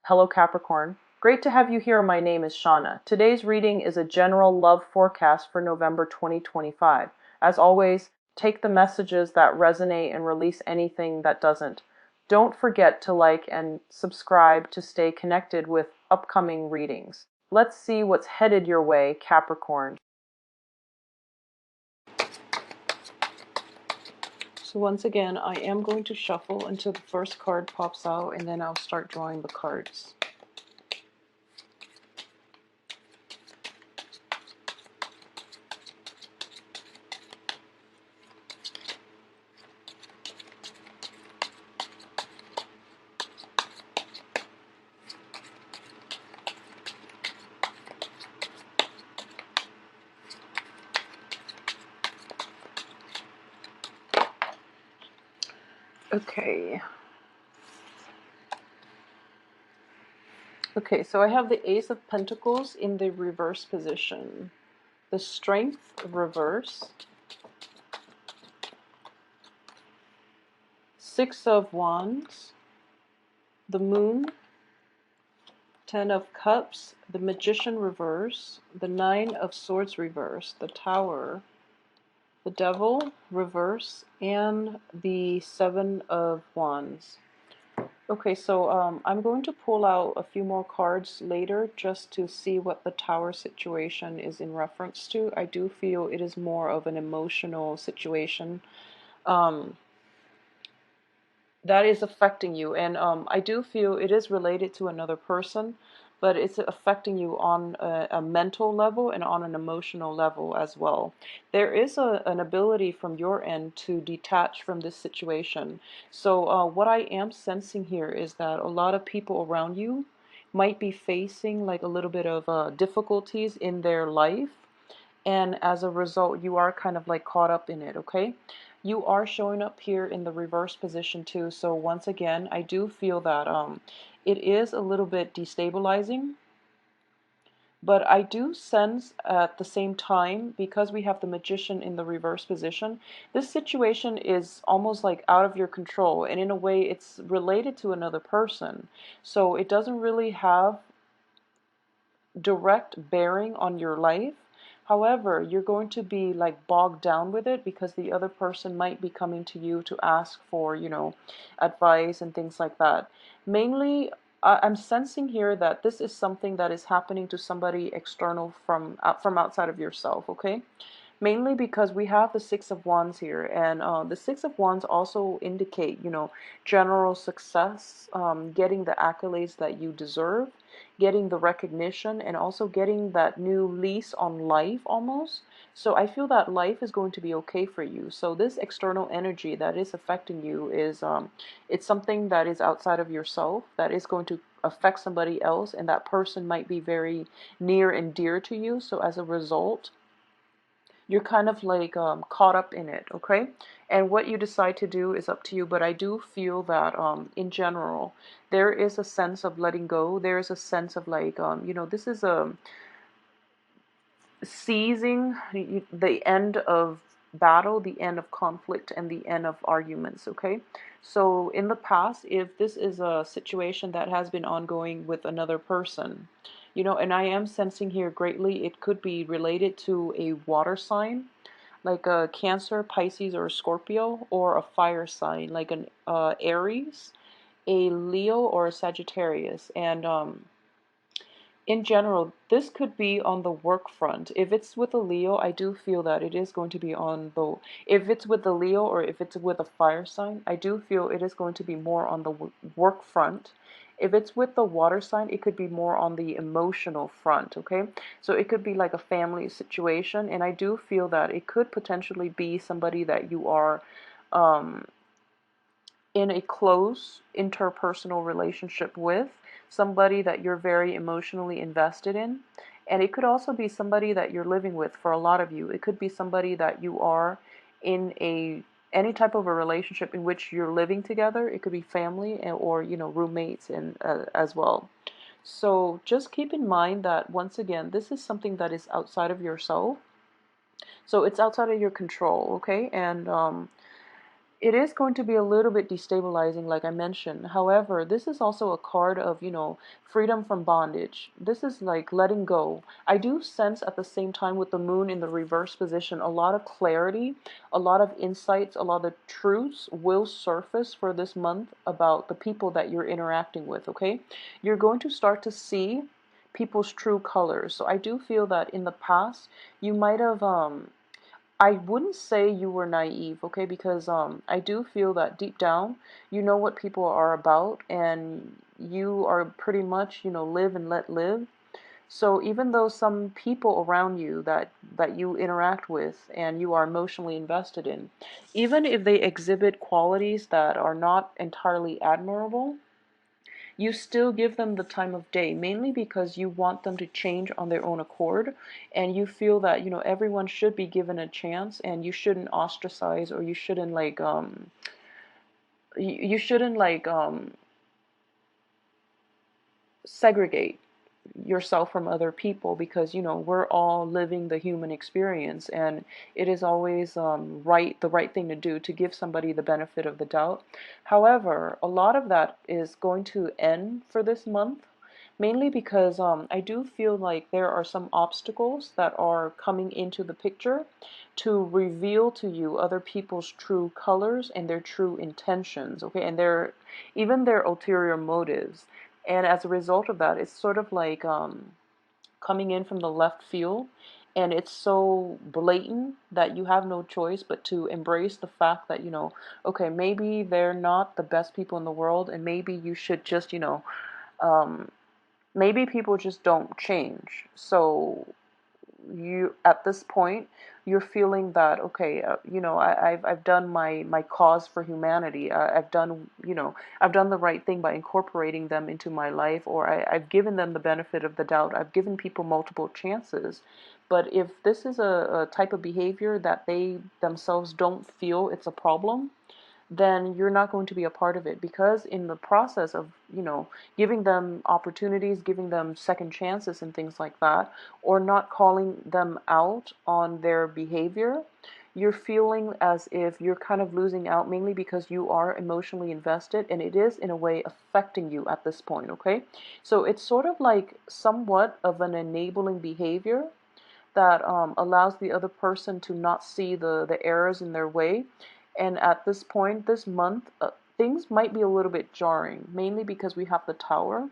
Hello Capricorn. Great to have you here. My name is Shauna. Today's reading is a general love forecast for November 2025. As always, take the messages that resonate and release anything that doesn't. Don't forget to like and subscribe to stay connected with upcoming readings. Let's see what's headed your way, Capricorn. So once again, I am going to shuffle until the first card pops out, and then I'll start drawing the cards. Okay. Okay, so I have the Ace of Pentacles in the reverse position. The Strength reverse. Six of Wands. The Moon. Ten of Cups. The Magician reverse. The Nine of Swords reverse. The Tower. The Devil reverse. And the Seven of Wands. Okay, so I'm going to pull out a few more cards later just to see what the Tower situation is in reference to. I do feel it is more of an emotional situation that is affecting you, and I do feel it is related to another person, but it's affecting you on a mental level and on an emotional level as well. There is an ability from your end to detach from this situation. So what I am sensing here is that a lot of people around you might be facing like a little bit of difficulties in their life, and as a result you are kind of like caught up in it. Okay, you are showing up here in the reverse position too, so once again I do feel that it is a little bit destabilizing, but I do sense at the same time, because we have the Magician in the reverse position, this situation is almost like out of your control, and in a way it's related to another person, so it doesn't really have direct bearing on your life. However, you're going to be like bogged down with it because the other person might be coming to you to ask for, advice and things like that. Mainly, I'm sensing here that this is something that is happening to somebody external from outside of yourself, okay? Mainly because we have the Six of Wands here, and the Six of Wands also indicate, general success, getting the accolades that you deserve, getting the recognition, and also getting that new lease on life almost. So I feel that life is going to be okay for you. So this external energy that is affecting you is, it's something that is outside of yourself, that is going to affect somebody else, and that person might be very near and dear to you. So as a result, you're kind of like caught up in it, okay? And what you decide to do is up to you, but I do feel that in general, there is a sense of letting go. There is a sense of like, this is a seizing the end of battle, the end of conflict, and the end of arguments, okay? So in the past, if this is a situation that has been ongoing with another person, and I am sensing here greatly, it could be related to a water sign, like a Cancer, Pisces, or a Scorpio, or a fire sign, like an Aries, a Leo, or a Sagittarius. And in general, this could be on the work front. If it's with a Leo, I do feel that it is going to be on the, if it's with the Leo or if it's with a fire sign, I do feel it is going to be more on the work front. If it's with the water sign, it could be more on the emotional front, okay? So it could be like a family situation, and I do feel that it could potentially be somebody that you are um, in a close interpersonal relationship with, somebody that you're very emotionally invested in. And it could also be somebody that you're living with. For a lot of you, it could be somebody that you are in any type of a relationship in which you're living together. It could be family or roommates and as well. So just keep in mind that once again, this is something that is outside of yourself. So it's outside of your control, okay? And It is going to be a little bit destabilizing, like I mentioned. However, this is also a card of, freedom from bondage. This is like letting go. I do sense at the same time with the moon in the reverse position, a lot of clarity, a lot of insights, a lot of truths will surface for this month about the people that you're interacting with, okay? You're going to start to see people's true colors. So I do feel that in the past, you might have I wouldn't say you were naive, okay? Because I do feel that deep down, you know what people are about, and you are pretty much, live and let live. So even though some people around you that you interact with and you are emotionally invested in, even if they exhibit qualities that are not entirely admirable, you still give them the time of day, mainly because you want them to change on their own accord, and you feel that, everyone should be given a chance, and you shouldn't ostracize, or you shouldn't like you shouldn't like segregate yourself from other people, because we're all living the human experience, and it is always the right thing to do to give somebody the benefit of the doubt. However, a lot of that is going to end for this month, mainly because I do feel like there are some obstacles that are coming into the picture to reveal to you other people's true colors and their true intentions, okay, and even their ulterior motives. And as a result of that, it's sort of like coming in from the left field, and it's so blatant that you have no choice but to embrace the fact that, okay, maybe they're not the best people in the world, and maybe you should just, um, maybe people just don't change. So you, at this point, you're feeling that, okay, I've done my cause for humanity. I've done, I've done the right thing by incorporating them into my life, or I've given them the benefit of the doubt. I've given people multiple chances. But if this is a type of behavior that they themselves don't feel it's a problem, then you're not going to be a part of it, because in the process of, giving them opportunities, giving them second chances and things like that, or not calling them out on their behavior, you're feeling as if you're kind of losing out, mainly because you are emotionally invested, and it is in a way affecting you at this point, okay? So it's sort of like somewhat of an enabling behavior that allows the other person to not see the errors in their way. And at this point, this month, things might be a little bit jarring, mainly because we have the Tower.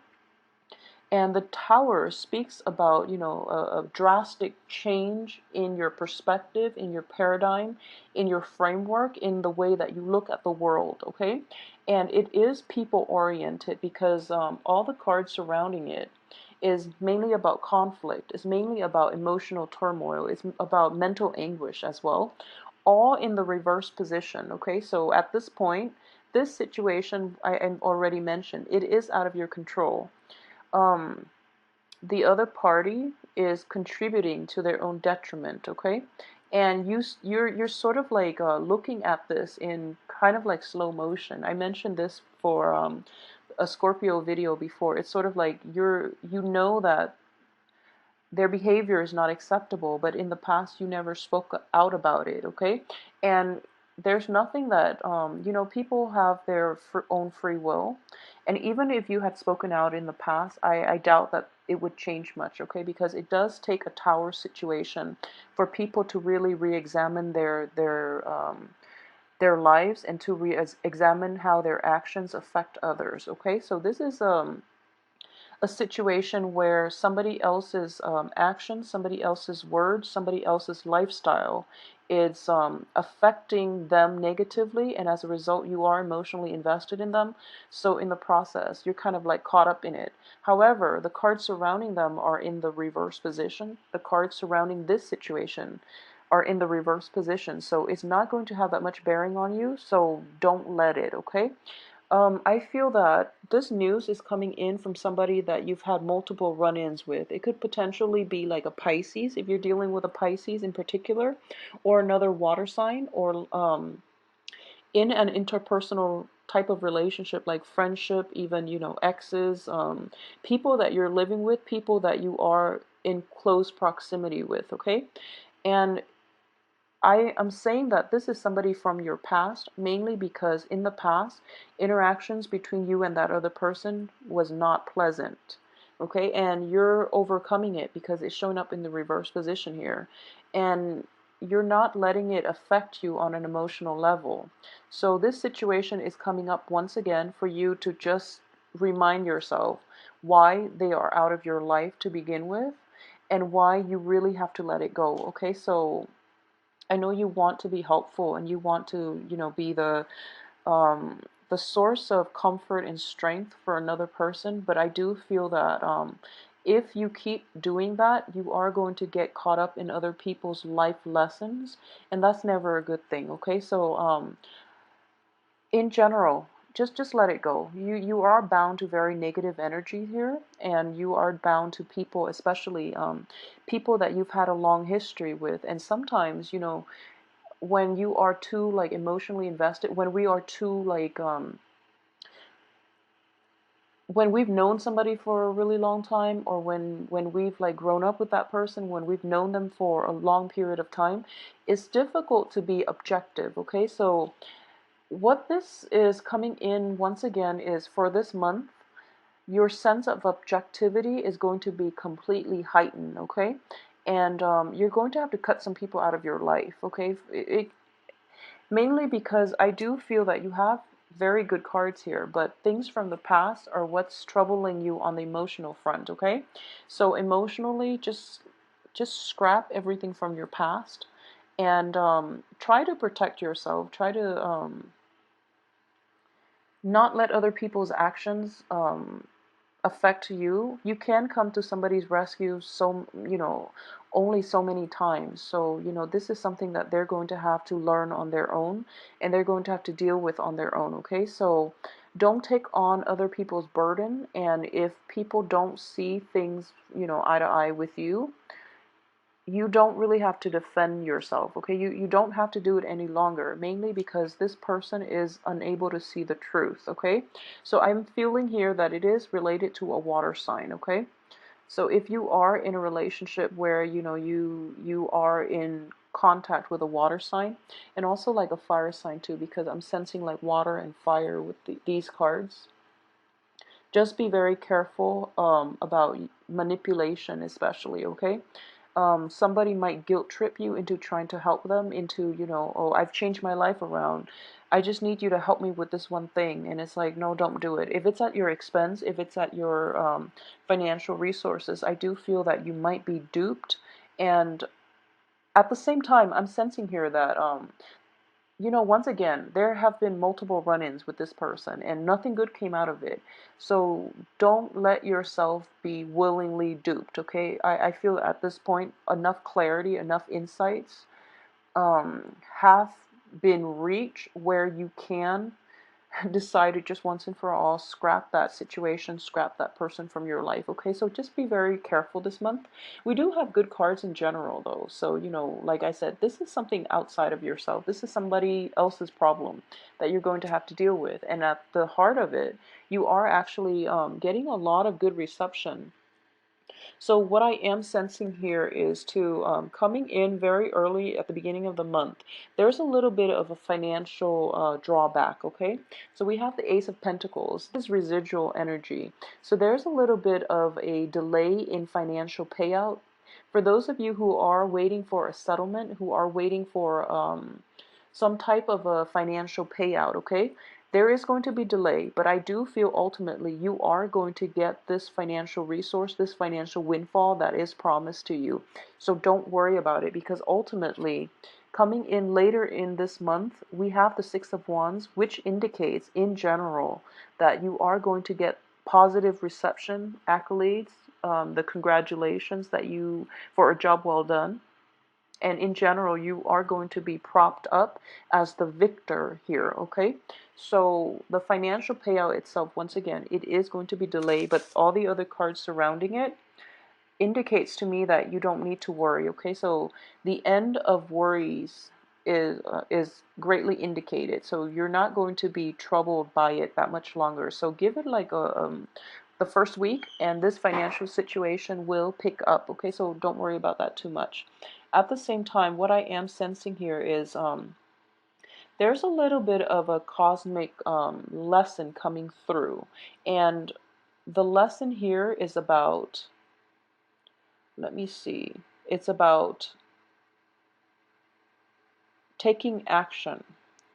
And the Tower speaks about, a drastic change in your perspective, in your paradigm, in your framework, in the way that you look at the world, okay? And it is people oriented, because all the cards surrounding it is mainly about conflict, it's mainly about emotional turmoil, it's about mental anguish as well, all in the reverse position, okay? So at this point, this situation I already mentioned, it is out of your control. um, the other party is contributing to their own detriment, okay? And you're sort of like looking at this in kind of like slow motion. I mentioned this for a Scorpio video before. It's sort of like you know that their behavior is not acceptable, but in the past you never spoke out about it, okay? And there's nothing that, people have their own free will. And even if you had spoken out in the past, I doubt that it would change much, okay? Because it does take a Tower situation for people to really re-examine their lives, and to re-examine how their actions affect others, okay? So this is a situation where somebody else's actions, somebody else's words, somebody else's lifestyle is affecting them negatively, and as a result, you are emotionally invested in them. So, in the process, you're kind of like caught up in it. However, the cards surrounding them are in the reverse position. The cards surrounding this situation are in the reverse position. So, it's not going to have that much bearing on you. So, don't let it, okay? I feel that this news is coming in from somebody that you've had multiple run-ins with. It could potentially be like a Pisces, if you're dealing with a Pisces in particular, or another water sign, or in an interpersonal type of relationship, like friendship, even, exes, people that you're living with, people that you are in close proximity with, okay? And I am saying that this is somebody from your past, mainly because in the past, interactions between you and that other person was not pleasant. Okay, and you're overcoming it because it's showing up in the reverse position here. And you're not letting it affect you on an emotional level. So this situation is coming up once again for you to just remind yourself why they are out of your life to begin with and why you really have to let it go. Okay, so I know you want to be helpful and you want to, be the source of comfort and strength for another person, but I do feel that if you keep doing that, you are going to get caught up in other people's life lessons, and that's never a good thing. Okay, so in general, just let it go. You are bound to very negative energy here, and you are bound to people, especially people that you've had a long history with, and sometimes when you are too like emotionally invested, when we are too like when we've known somebody for a really long time, or when we've like grown up with that person, when we've known them for a long period of time, it's difficult to be objective. Okay, so what this is coming in once again is for this month, your sense of objectivity is going to be completely heightened. Okay, and you're going to have to cut some people out of your life. Okay, mainly because I do feel that you have very good cards here, but things from the past are what's troubling you on the emotional front, okay? So emotionally, just scrap everything from your past and try to protect yourself. Try to not let other people's actions affect you. You can come to somebody's rescue only so many times. So, this is something that they're going to have to learn on their own and they're going to have to deal with on their own, okay? So, don't take on other people's burden, and if people don't see things, eye to eye with you, you don't really have to defend yourself, okay? You don't have to do it any longer, mainly because this person is unable to see the truth, okay? So I'm feeling here that it is related to a water sign, okay? So if you are in a relationship where, you are in contact with a water sign, and also like a fire sign too, because I'm sensing like water and fire with these cards. Just be very careful about manipulation, especially, okay? Somebody might guilt trip you into trying to help them into, oh, I've changed my life around. I just need you to help me with this one thing. And it's like, no, don't do it. If it's at your expense, if it's at your financial resources, I do feel that you might be duped. And at the same time, I'm sensing here that once again, there have been multiple run-ins with this person and nothing good came out of it. So don't let yourself be willingly duped, okay? I feel at this point enough clarity, enough insights have been reached where you can decided just once and for all, scrap that situation, scrap that person from your life. Okay, so just be very careful this month. We do have good cards in general, though. So, like I said, this is something outside of yourself. This is somebody else's problem that you're going to have to deal with. And at the heart of it, you are actually getting a lot of good reception. So what I am sensing here is to coming in very early at the beginning of the month, there's a little bit of a financial drawback, okay? So we have the Ace of Pentacles. This is residual energy. So there's a little bit of a delay in financial payout. For those of you who are waiting for a settlement, who are waiting for some type of a financial payout, okay? There is going to be delay, but I do feel ultimately you are going to get this financial resource, this financial windfall that is promised to you. So don't worry about it, because ultimately, coming in later in this month, we have the Six of Wands, which indicates in general that you are going to get positive reception, accolades, the congratulations that you for a job well done. And in general, you are going to be propped up as the victor here, okay? So the financial payout itself, once again, it is going to be delayed, but all the other cards surrounding it indicates to me that you don't need to worry, okay? So the end of worries is greatly indicated. So you're not going to be troubled by it that much longer. So give it like the first week, and this financial situation will pick up, okay? So don't worry about that too much. At the same time, what I am sensing here is there's a little bit of a cosmic lesson coming through. And the lesson here is about, let me see, it's about taking action.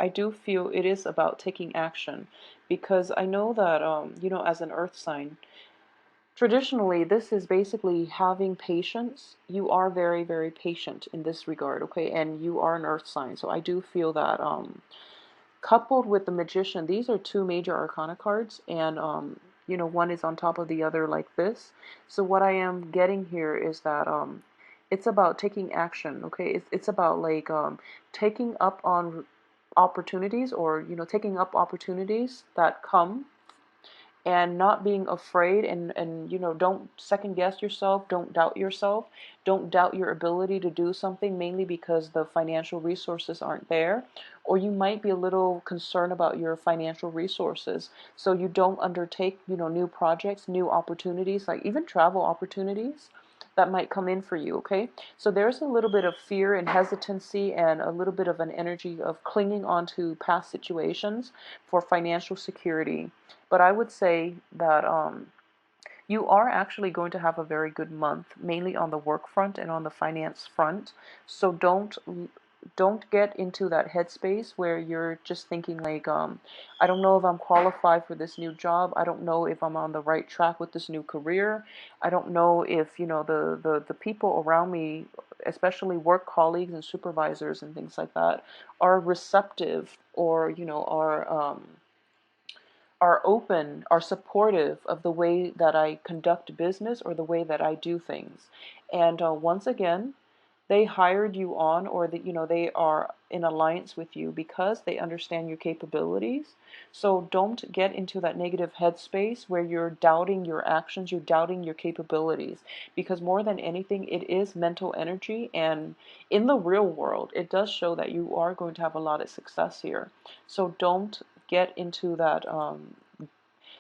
I do feel it is about taking action because I know that, as an earth sign, traditionally, this is basically having patience. You are very, very patient in this regard, okay? And you are an earth sign. So I do feel that coupled with the magician, these are two major arcana cards, and one is on top of the other like this. So what I am getting here is that it's about taking action, okay? It's about like taking up on opportunities, or taking up opportunities that come, and not being afraid, and don't second guess yourself, don't doubt yourself, don't doubt your ability to do something, mainly because the financial resources aren't there, or you might be a little concerned about your financial resources, so you don't undertake new projects, new opportunities, like even travel opportunities that might come in for you, okay? So there's a little bit of fear and hesitancy, and a little bit of an energy of clinging on to past situations for financial security. But I would say that you are actually going to have a very good month, mainly on the work front and on the finance front. So don't get into that headspace where you're just thinking like, I don't know if I'm qualified for this new job. I don't know if I'm on the right track with this new career. I don't know if the people around me, especially work colleagues and supervisors and things like that, are receptive, or are open, are supportive of the way that I conduct business or the way that I do things. And once again, they hired you on, or that they are in alliance with you because they understand your capabilities. So don't get into that negative headspace where you're doubting your actions, you're doubting your capabilities, because more than anything, it is mental energy, and in the real world, it does show that you are going to have a lot of success here. So don't get into that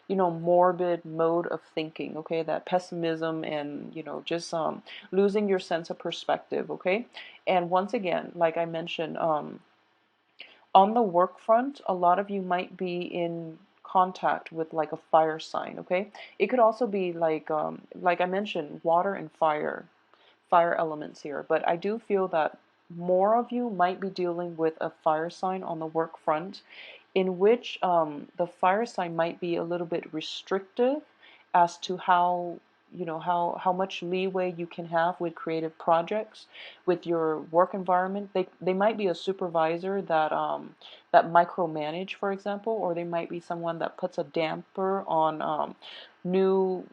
morbid mode of thinking, okay? That pessimism, and just losing your sense of perspective, okay? And once again, like I mentioned, on the work front, a lot of you might be in contact with like a fire sign, okay? It could also be like I mentioned, water and fire elements here, but I do feel that more of you might be dealing with a fire sign on the work front, in which the fire sign might be a little bit restrictive as to how much leeway you can have with creative projects, with your work environment. They might be a supervisor that micromanage, for example, or they might be someone that puts a damper on new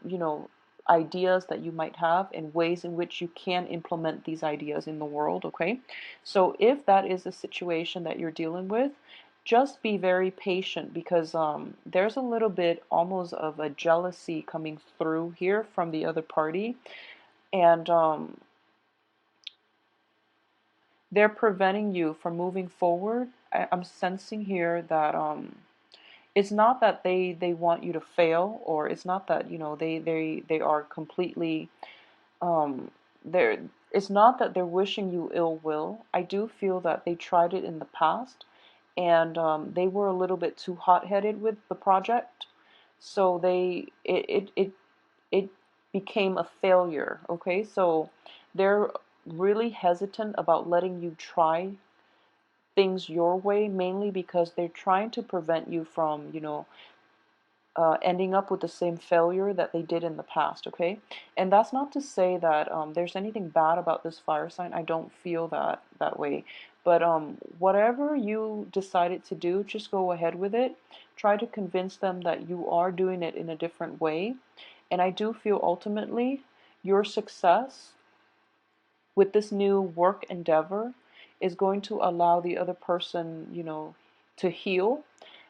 ideas that you might have, and ways in which you can implement these ideas in the world, okay? So if that is a situation that you're dealing with, just be very patient, because there's a little bit almost of a jealousy coming through here from the other party, and they're preventing you from moving forward. I'm sensing here that it's not that they want you to fail, or it's not that they are completely they're it's not that they're wishing you ill will. I do feel that they tried it in the past, and they were a little bit too hot-headed with the project, so it became a failure, okay? So they're really hesitant about letting you try things your way, mainly because they're trying to prevent you from ending up with the same failure that they did in the past, okay? And that's not to say that there's anything bad about this fire sign. I don't feel that way. But whatever you decided to do, just go ahead with it. Try to convince them that you are doing it in a different way. And I do feel ultimately your success with this new work endeavor is going to allow the other person, to heal.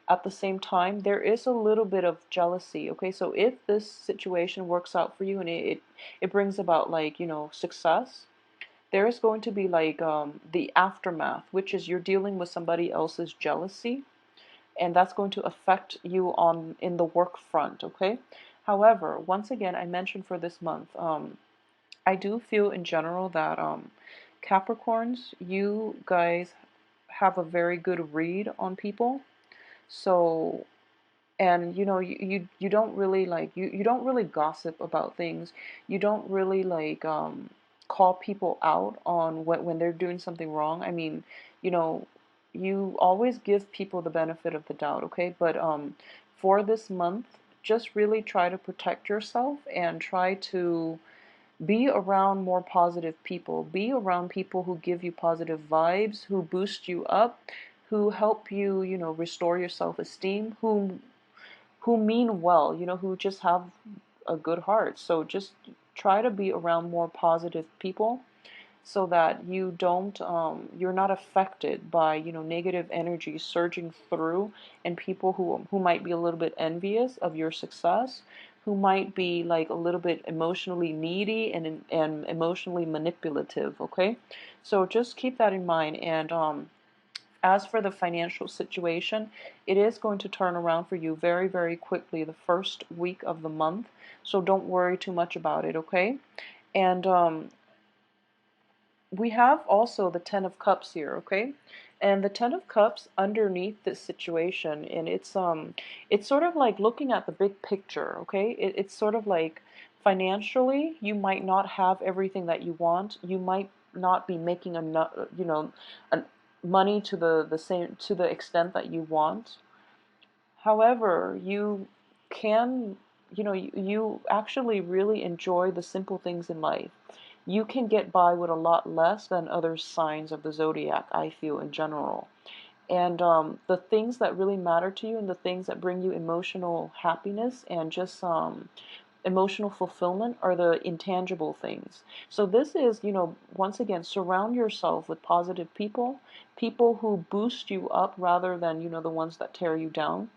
At the same time, there is a little bit of jealousy, okay? So if this situation works out for you, and it brings about like, success, there is going to be like the aftermath, which is you're dealing with somebody else's jealousy, and that's going to affect you on in the work front, okay? However, once again, I mentioned for this month, I do feel in general that Capricorns, you guys have a very good read on people. So, and you don't really like, you don't really gossip about things. You don't really like call people out on when they're doing something wrong. I mean, you know, you always give people the benefit of the doubt, okay? But for this month, just really try to protect yourself and try to be around more positive people. Be around people who give you positive vibes, who boost you up, who help you, restore your self-esteem, who mean well, who just have a good heart. So just try to be around more positive people so that you're not affected by, negative energy surging through, and people who might be a little bit envious of your success, who might be like a little bit emotionally needy and emotionally manipulative, okay? So just keep that in mind. And as for the financial situation, it is going to turn around for you very, very quickly the first week of the month. So don't worry too much about it, okay? And we have also the Ten of Cups here, okay? And the Ten of Cups underneath this situation, and it's sort of like looking at the big picture, okay? It's sort of like financially, you might not have everything that you want. You might not be making enough, money to the same, to the extent that you want. However, you can, you actually really enjoy the simple things in life. You can get by with a lot less than other signs of the zodiac, I feel, in general. And the things that really matter to you and the things that bring you emotional happiness and just emotional fulfillment are the intangible things. So this is, once again, surround yourself with positive people, people who boost you up rather than, the ones that tear you down.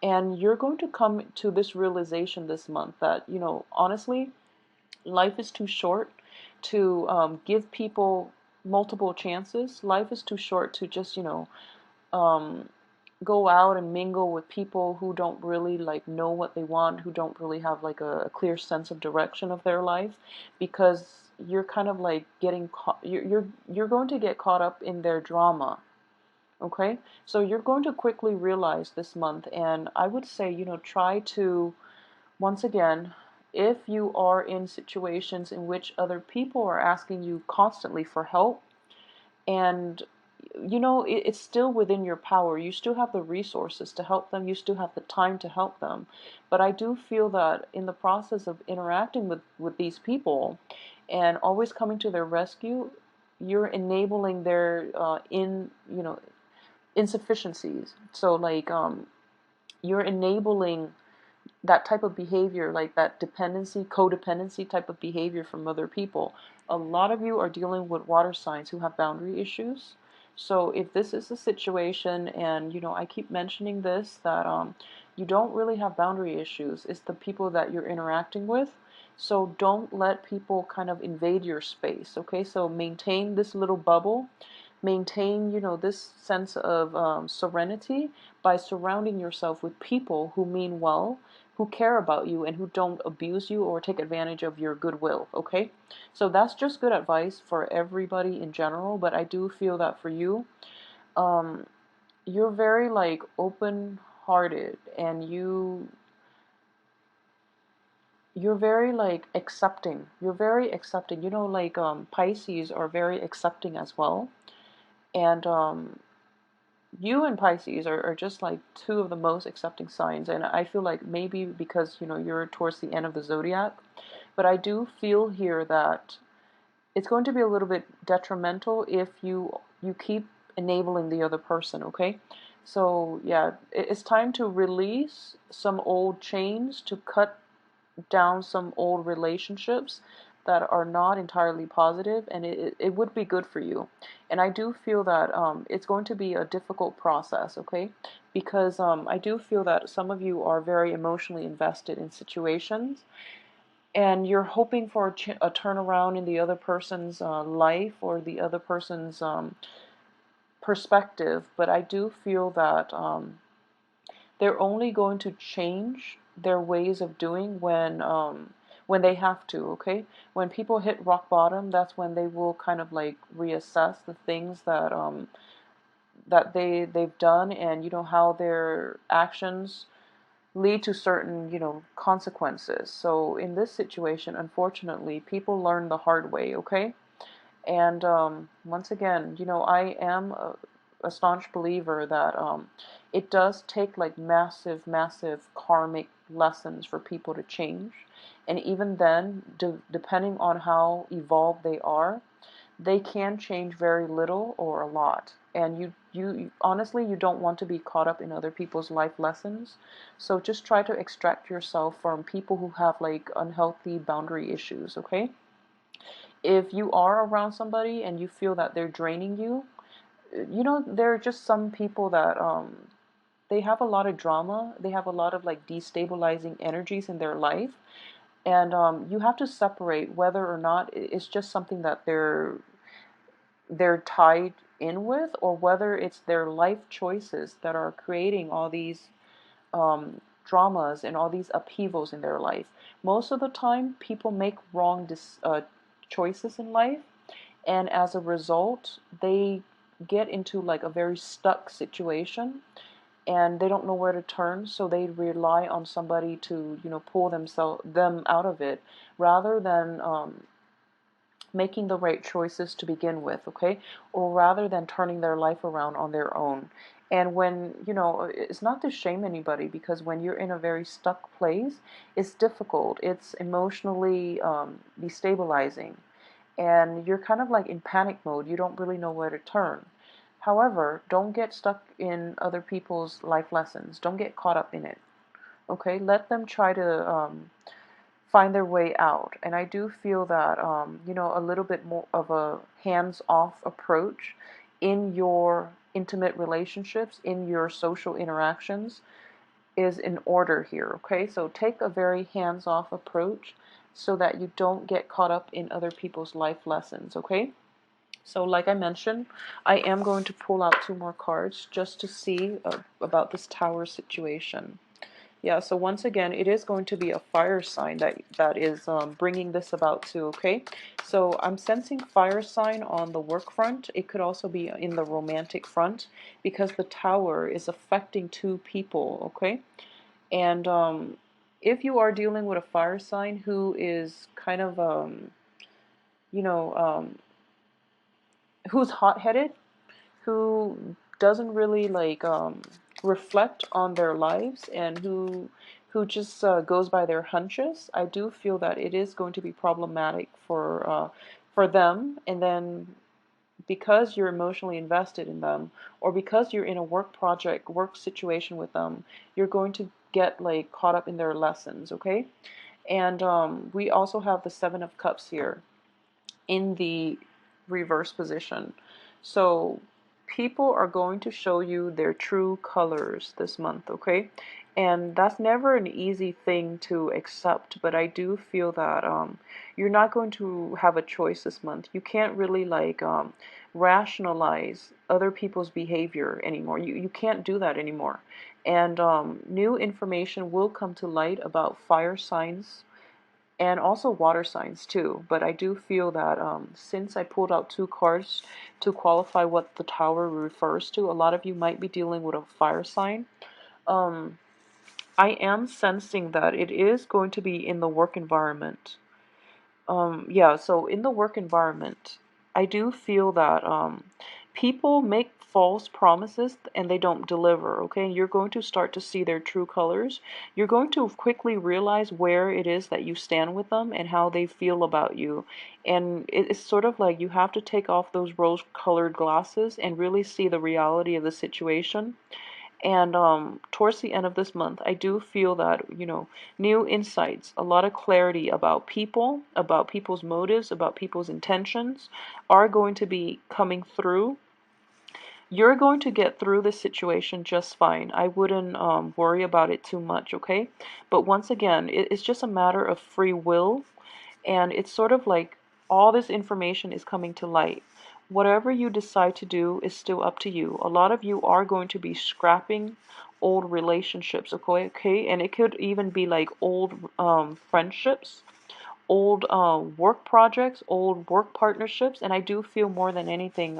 And you're going to come to this realization this month that, honestly, life is too short to give people multiple chances. Life is too short to just, um, go out and mingle with people who don't really like know what they want, who don't really have like a clear sense of direction of their life, because you're kind of like getting caught, you're going to get caught up in their drama. Okay, so you're going to quickly realize this month, and I would say, try to, once again, if you are in situations in which other people are asking you constantly for help, and it's still within your power, you still have the resources to help them, you still have the time to help them, but I do feel that in the process of interacting with these people and always coming to their rescue, you're enabling their insufficiencies. So like you're enabling that type of behavior, like that dependency, codependency type of behavior from other people. A lot of you are dealing with water signs who have boundary issues. So if this is a situation, and I keep mentioning this, that you don't really have boundary issues, it's the people that you're interacting with. So don't let people kind of invade your space, okay? So maintain this little bubble, maintain, this sense of serenity by surrounding yourself with people who mean well, who care about you, and who don't abuse you or take advantage of your goodwill, okay? So that's just good advice for everybody in general, but I do feel that for you, um, you're very like open-hearted, and you're very like accepting. You're very accepting. Like Pisces are very accepting as well. And you and Pisces are just like two of the most accepting signs, and I feel like maybe because you're towards the end of the zodiac, but I do feel here that it's going to be a little bit detrimental if you keep enabling the other person, okay? So yeah, it's time to release some old chains, to cut down some old relationships that are not entirely positive, and it would be good for you. And I do feel that it's going to be a difficult process, okay? Because I do feel that some of you are very emotionally invested in situations, and you're hoping for a turnaround in the other person's life or the other person's perspective. But I do feel that they're only going to change their ways of doing when they have to, okay? When people hit rock bottom, that's when they will kind of like reassess the things that they've done, and how their actions lead to certain, consequences. So in this situation, unfortunately, people learn the hard way, okay? And once again, I am a staunch believer that it does take like massive, massive karmic lessons for people to change. And even then, depending on how evolved they can change very little or a lot. And you honestly, you don't want to be caught up in other people's life lessons. So just try to extract yourself from people who have like unhealthy boundary issues, okay? If you are around somebody and you feel that they're draining you, there are just some people that they have a lot of drama, they have a lot of like destabilizing energies in their life, and you have to separate whether or not it's just something that they're tied in with, or whether it's their life choices that are creating all these dramas and all these upheavals in their life. Most of the time, people make wrong choices in life, and as a result, they get into like a very stuck situation, and they don't know where to turn, so they rely on somebody to pull them out of it, rather than making the right choices to begin with, okay? Or rather than turning their life around on their own. And when, it's not to shame anybody, because when you're in a very stuck place, it's difficult. It's emotionally destabilizing. And you're kind of like in panic mode. You don't really know where to turn. However, don't get stuck in other people's life lessons. Don't get caught up in it. Okay? Let them try to find their way out. And I do feel that, a little bit more of a hands-off approach in your intimate relationships, in your social interactions, is in order here, okay? So take a very hands-off approach so that you don't get caught up in other people's life lessons, okay? So like I mentioned, I am going to pull out 2 more cards just to see about this tower situation. Yeah, so once again, it is going to be a fire sign that is bringing this about too, okay? So I'm sensing fire sign on the work front. It could also be in the romantic front, because the tower is affecting 2 people, okay? And if you are dealing with a fire sign who is kind of, you know, who's hot-headed, who doesn't really like reflect on their lives, and who just goes by their hunches, I do feel that it is going to be problematic for them. And then because you're emotionally invested in them, or because you're in a work situation with them, you're going to get like caught up in their lessons, okay? And we also have the Seven of Cups here in the reverse position. So people are going to show you their true colors this month, okay? And that's never an easy thing to accept, but I do feel that you're not going to have a choice this month. You can't really like rationalize other people's behavior anymore. You can't do that anymore. And new information will come to light about fire signs and also water signs too. But I do feel that since I pulled out 2 cards to qualify what the tower refers to, a lot of you might be dealing with a fire sign. Um, I am sensing that it is going to be in the work environment. Yeah, so in the work environment, I do feel that people make false promises and they don't deliver, okay? And you're going to start to see their true colors. You're going to quickly realize where it is that you stand with them and how they feel about you. And it's sort of like you have to take off those rose-colored glasses and really see the reality of the situation. And towards the end of this month, I do feel that, new insights, a lot of clarity about people, about people's motives, about people's intentions are going to be coming through. You're going to get through this situation just fine. I wouldn't worry about it too much, okay? But once again, it's just a matter of free will, and it's sort of like all this information is coming to light. Whatever you decide to do is still up to you. A lot of you are going to be scrapping old relationships, okay? And it could even be like old friendships. old work projects, old work partnerships, and I do feel more than anything,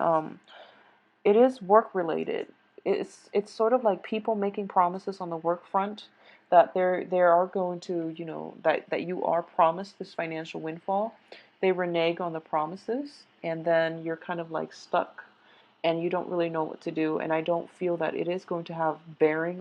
it is work related. It's sort of like people making promises on the work front that there are going to, that you are promised this financial windfall. They renege on the promises, and then you're kind of like stuck and you don't really know what to do. And I don't feel that it is going to have bearing